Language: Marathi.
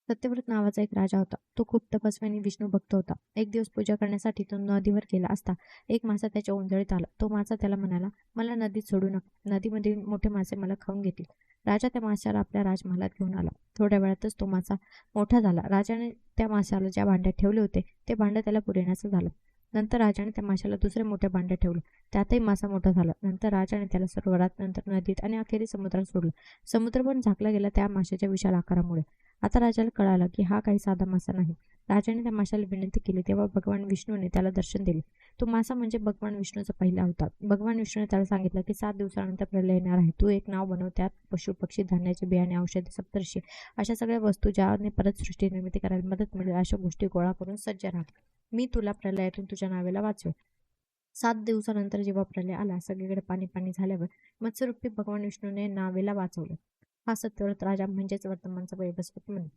सत्यव्रत नावाचा एक राजा होता. तो खूप तपस्वी आणि विष्णू भक्त होता. एक दिवस पूजा करण्यासाठी तो नदीवर गेला असता एक मासा त्याच्या ओंजळीत आला. तो मासा त्याला म्हणाला, "मला नदीत सोडू नका. नदीमधील मोठे मासे मला खाऊन घेतील." राजा त्या माशाला आपल्या राजमहालात घेऊन आला. थोड्या वेळातच तो मासा मोठा झाला. राजाने त्या माशाला ज्या भांड्यात ठेवले होते ते भांडं त्याला पुरेनासं झालं. नंतर राजाने त्या माशाला दुसऱ्या मोठ्या भांड्यात ठेवलं. त्यातही मासा मोठा झाला. नंतर राजाने त्याला सरोवरात, नंतर नदीत आणि अखेरीस समुद्रात सोडलं. समुद्र पण झाकला गेला त्या माशाच्या विशाल आकारामुळे. आता राजाला कळालं की हा काही साधा मासा नाही. राजाने त्या माशाला विनंती केली तेव्हा भगवान विष्णूने त्याला दर्शन दिले. तो मासा म्हणजे भगवान विष्णूचा पहिला अवतार. भगवान विष्णूने त्याला सांगितलं की 7 दिवसानंतर प्रलय येणार आहे. तू एक नाव बनव. त्यात पशु, पक्षी, धान्याचे बियाणे, औषधे, सप्तर्षी अशा सगळ्या वस्तू ज्याने परत सृष्टी निर्मिती करायला मदत मिळेल अशा गोष्टी गोळा करून सज्ज राहा. मी तुला प्रलयातून तुझ्या नावेला वाचवेल. 7 दिवसानंतर जेव्हा प्रलय आला, सगळीकडे पाणी पाणी झाल्यावर मत्स्यरूपी भगवान विष्णूने नावेला वाचवलं. हा सत्यव्रत राजा म्हणजेच वर्तमानचा वैवस्वत म्हणे.